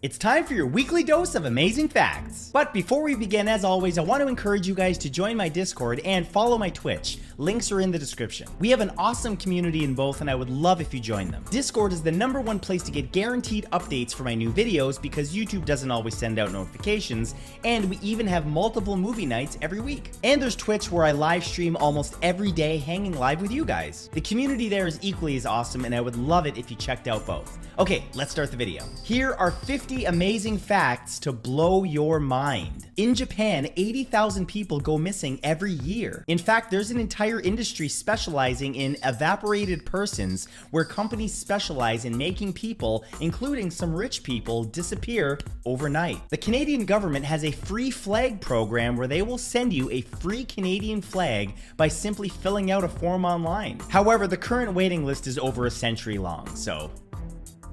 It's time for your weekly dose of amazing facts. But before we begin, as always, I want to encourage you guys to join my Discord and follow my Twitch. Links are in the description. We have an awesome community in both, and I would love if you join them. Discord is the #1 place to get guaranteed updates for my new videos because YouTube doesn't always send out notifications, and we even have multiple movie nights every week. And there's Twitch, where I live stream almost every day, hanging live with you guys. The community there is equally as awesome, and I would love it if you checked out both. Okay, let's start the video. Here are 50 amazing facts to blow your mind. In Japan, 80,000 people go missing every year. In fact, there's an entire industry specializing in evaporated persons, where companies specialize in making people, including some rich people, disappear overnight. The Canadian government has a free flag program where they will send you a free Canadian flag by simply filling out a form online. However, the current waiting list is over a century long, so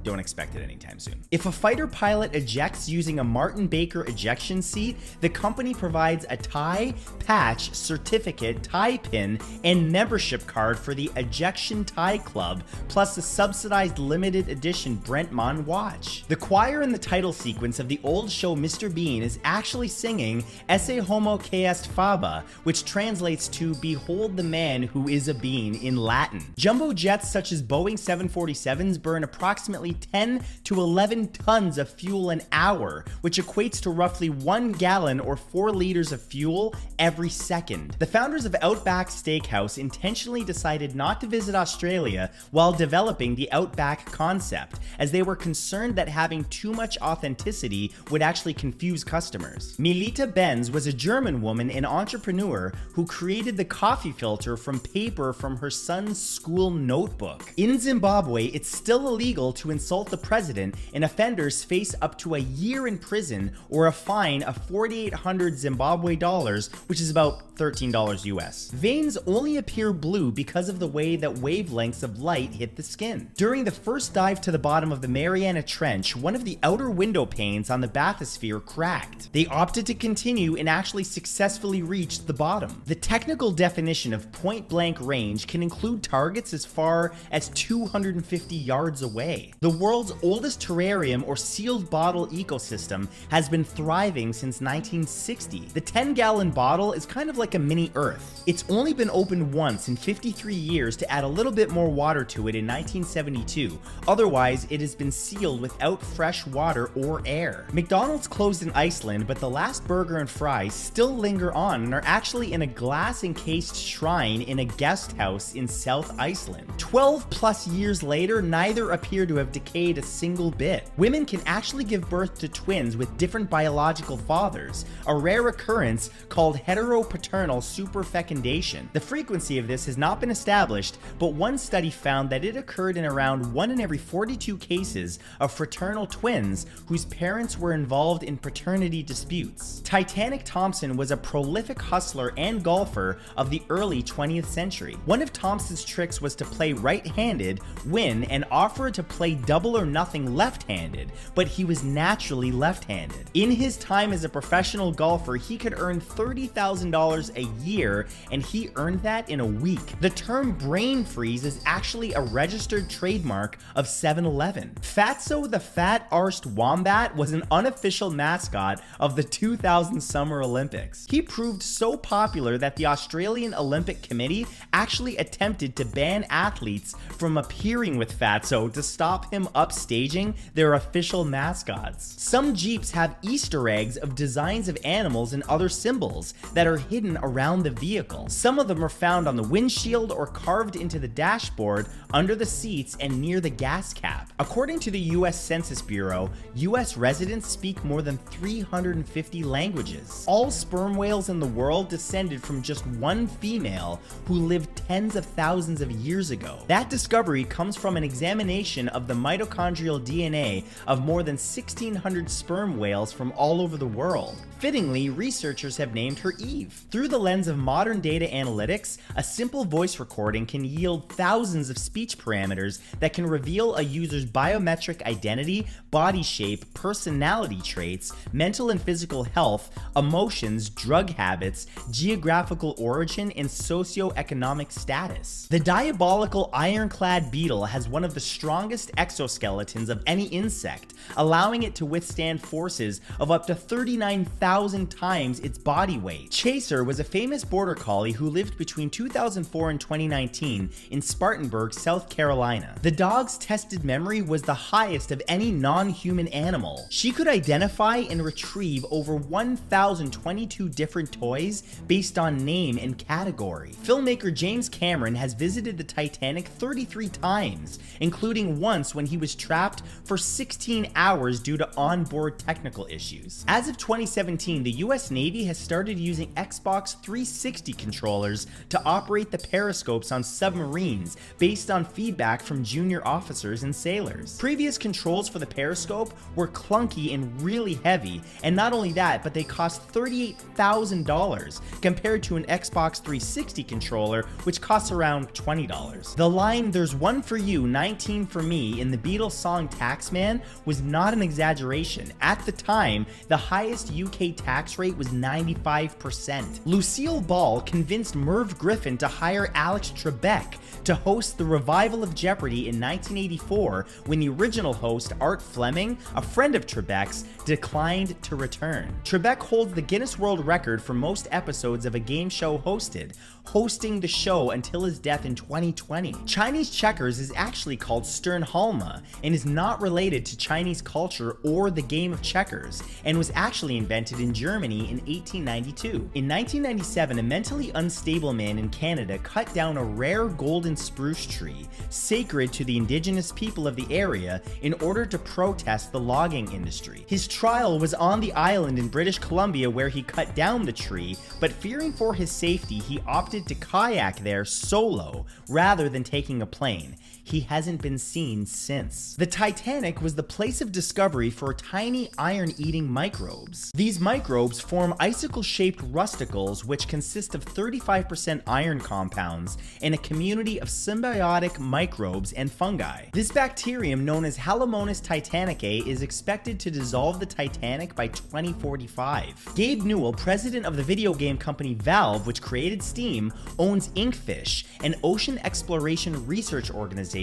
don't expect it anytime soon. If a fighter pilot ejects using a Martin Baker ejection seat, the company provides a tie, patch, certificate, tie pin, and membership card for the Ejection Tie Club, plus a subsidized limited edition Brent Mon watch. The choir in the title sequence of the old show Mr. Bean is actually singing Esse Homo que est Faba, which translates to Behold the Man Who is a Bean in Latin. Jumbo jets such as Boeing 747s burn approximately 10 to 11 tons of fuel an hour, which equates to roughly 1 gallon or 4 liters of fuel every second. The founders of Outback Steakhouse intentionally decided not to visit Australia while developing the Outback concept, as they were concerned that having too much authenticity would actually confuse customers. Melita Benz was a German woman and entrepreneur who created the coffee filter from paper from her son's school notebook. In Zimbabwe, it's still illegal to insult the president, and offenders face up to a year in prison or a fine of 4,800 Zimbabwe dollars, which is about $13 US. Veins only appear blue because of the way that wavelengths of light hit the skin. During the first dive to the bottom of the Mariana Trench, one of the outer window panes on the bathysphere cracked. They opted to continue and actually successfully reached the bottom. The technical definition of point-blank range can include targets as far as 250 yards away. The world's oldest terrarium or sealed bottle ecosystem has been thriving since 1960. The 10-gallon bottle is kind of like a mini Earth. It's only been opened once in 53 years to add a little bit more water to it in 1972. Otherwise, it has been sealed without fresh water or air. McDonald's closed in Iceland, but the last burger and fries still linger on and are actually in a glass-encased shrine in a guest house in South Iceland. 12 plus years later, neither appear to have decayed a single bit. Women can actually give birth to twins with different biological fathers, a rare occurrence called heteropaternal superfecundation. The frequency of this has not been established, but one study found that it occurred in around 1 in every 42 cases of fraternal twins whose parents were involved in paternity disputes. Titanic Thompson was a prolific hustler and golfer of the early 20th century. One of Thompson's tricks was to play right-handed, win, and offer to play double or nothing left-handed, but he was naturally left-handed. In his time as a professional golfer, he could earn $30,000 a year, and he earned that in a week. The term brain freeze is actually a registered trademark of 7-Eleven. Fatso the Fat-Arsed Wombat was an unofficial mascot of the 2000 Summer Olympics. He proved so popular that the Australian Olympic Committee actually attempted to ban athletes from appearing with Fatso to stop him upstaging their official mascots. Some Jeeps have Easter eggs of designs of animals and other symbols that are hidden around the vehicle. Some of them are found on the windshield or carved into the dashboard, under the seats, and near the gas cap. According to the US Census Bureau, US residents speak more than 350 languages. All sperm whales in the world descended from just one female who lived tens of thousands of years ago. That discovery comes from an examination of the mitochondrial DNA of more than 1,600 sperm whales from all over the world. Fittingly, researchers have named her Eve. Through the lens of modern data analytics, a simple voice recording can yield thousands of speech parameters that can reveal a user's biometric identity, body shape, personality traits, mental and physical health, emotions, drug habits, geographical origin, and socioeconomic status. The diabolical ironclad beetle has one of the strongest exoskeletons of any insect, allowing it to withstand forces of up to 39,000 times its body weight. Chaser was a famous border collie who lived between 2004 and 2019 in Spartanburg, South Carolina. The dog's tested memory was the highest of any non-human animal. She could identify and retrieve over 1,022 different toys based on name and category. Filmmaker James Cameron has visited the Titanic 33 times, including once when he was trapped for 16 hours due to onboard technical issues. As of 2017, the US Navy has started using Xbox 360 controllers to operate the periscopes on submarines based on feedback from junior officers and sailors. Previous controls for the periscope were clunky and really heavy, and not only that, but they cost $38,000 compared to an Xbox 360 controller, which costs around $20. The line "there's one for you, 19 for me" in the Beatles song Taxman was not an exaggeration. At the time, the highest UK tax rate was 95%. Lucille Ball convinced Merv Griffin to hire Alex Trebek to host the revival of Jeopardy in 1984 when the original host, Art Fleming, a friend of Trebek's, declined to return. Trebek holds the Guinness World Record for most episodes of a game show hosted, hosting the show until his death in 2020. Chinese checkers is actually called Sternhalma and is not related to Chinese culture or the game of checkers, and was actually invented in Germany in 1892. In 1997, a mentally unstable man in Canada cut down a rare golden spruce tree, sacred to the indigenous people of the area, in order to protest the logging industry. His trial was on the island in British Columbia where he cut down the tree, but fearing for his safety, he opted to kayak there solo rather than taking a plane. He hasn't been seen since. The Titanic was the place of discovery for tiny iron-eating microbes. These microbes form icicle-shaped rusticles which consist of 35% iron compounds and a community of symbiotic microbes and fungi. This bacterium, known as Halomonas titanicae, is expected to dissolve the Titanic by 2045. Gabe Newell, president of the video game company Valve, which created Steam, owns Inkfish, an ocean exploration research organization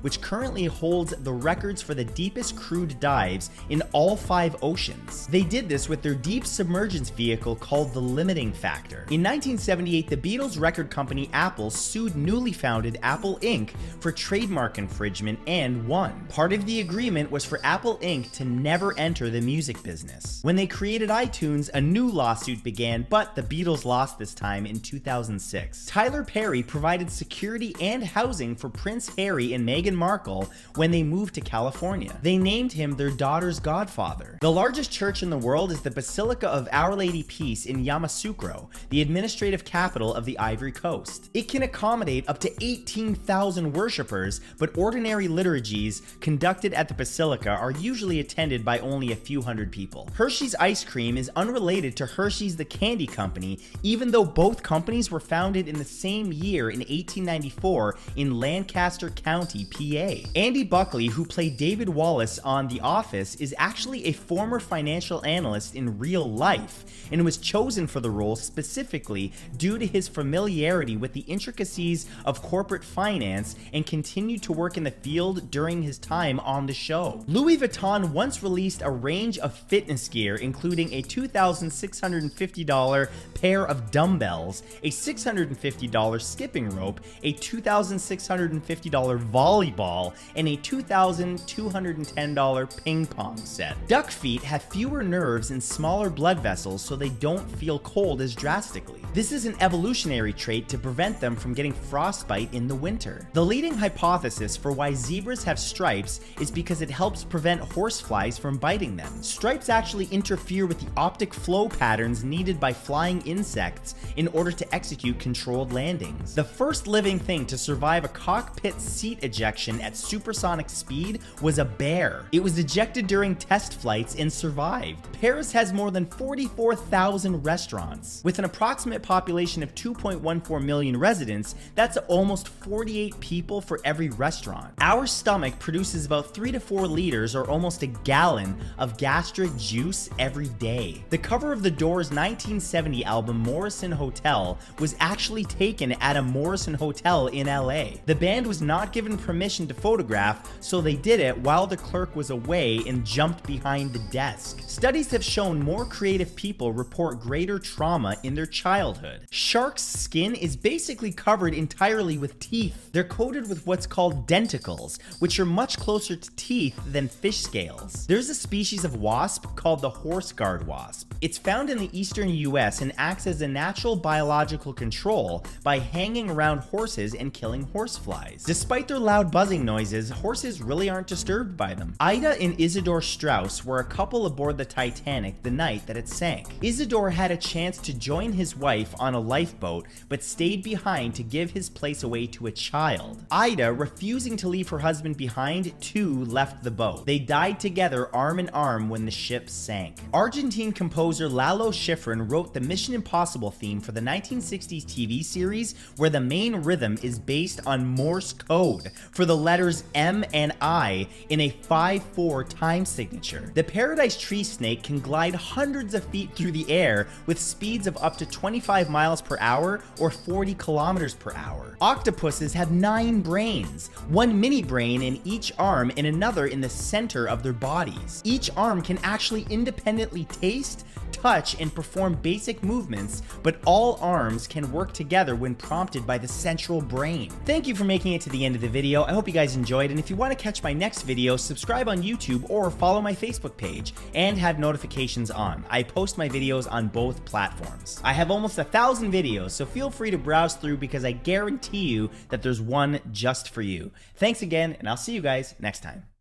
which currently holds the records for the deepest crewed dives in all 5 oceans. They did this with their deep submergence vehicle called the Limiting Factor. In 1978, the Beatles record company Apple sued newly founded Apple Inc. for trademark infringement and won. Part of the agreement was for Apple Inc. to never enter the music business. When they created iTunes, a new lawsuit began, but the Beatles lost this time in 2006. Tyler Perry provided security and housing for Prince Harry and Meghan Markle when they moved to California. They named him their daughter's godfather. The largest church in the world is the Basilica of Our Lady Peace in Yamoussoukro, the administrative capital of the Ivory Coast. It can accommodate up to 18,000 worshippers, but ordinary liturgies conducted at the Basilica are usually attended by only a few hundred people. Hershey's ice cream is unrelated to Hershey's the candy company, even though both companies were founded in the same year in 1894 in Lancaster County, PA. Andy Buckley, who played David Wallace on The Office, is actually a former financial analyst in real life and was chosen for the role specifically due to his familiarity with the intricacies of corporate finance and continued to work in the field during his time on the show. Louis Vuitton once released a range of fitness gear, including a $2,650 pair of dumbbells, a $650 skipping rope, a $2,650 volleyball, and a $2,210 ping pong set. Duck feet have fewer nerves and smaller blood vessels, so they don't feel cold as drastically. This is an evolutionary trait to prevent them from getting frostbite in the winter. The leading hypothesis for why zebras have stripes is because it helps prevent horseflies from biting them. Stripes actually interfere with the optic flow patterns needed by flying insects in order to execute controlled landings. The first living thing to survive a cockpit seat ejection at supersonic speed was a bear. It was ejected during test flights and survived. Paris has more than 44,000 restaurants. With an approximate population of 2.14 million residents, that's almost 48 people for every restaurant. Our stomach produces about 3 to 4 liters, or almost a gallon, of gastric juice every day. The cover of The Doors' 1970 album Morrison Hotel was was actually taken at a Morrison hotel in LA. The band was not given permission to photograph, so they did it while the clerk was away and jumped behind the desk. Studies have shown more creative people report greater trauma in their childhood. Sharks' skin is basically covered entirely with teeth. They're coated with what's called denticles, which are much closer to teeth than fish scales. There's a species of wasp called the horse guard wasp. It's found in the eastern US and acts as a natural biological control by hanging around horses and killing horseflies. Despite their loud buzzing noises, horses really aren't disturbed by them. Ida and Isidore Strauss were a couple aboard the Titanic the night that it sank. Isidore had a chance to join his wife on a lifeboat, but stayed behind to give his place away to a child. Ida, refusing to leave her husband behind, too left the boat. They died together arm in arm when the ship sank. Argentine composer Lalo Schifrin wrote the Mission Impossible theme for the 1960s TV series, where the main rhythm is based on Morse code for the letters M and I in a 5/4 time signature. The Paradise tree snake can glide hundreds of feet through the air with speeds of up to 25 miles per hour or 40 kilometers per hour. Octopuses have 9 brains, one mini brain in each arm and another in the center of their bodies. Each arm can actually independently taste, touch, and perform basic movements, but all arms can work together when prompted by the central brain. Thank you for making it to the end of the video. I hope you guys enjoyed, and if you want to catch my next video, subscribe on YouTube or follow my Facebook page and have notifications on. I post my videos on both platforms. I have almost 1,000 videos, so feel free to browse through because I guarantee you that there's one just for you. Thanks again, and I'll see you guys next time.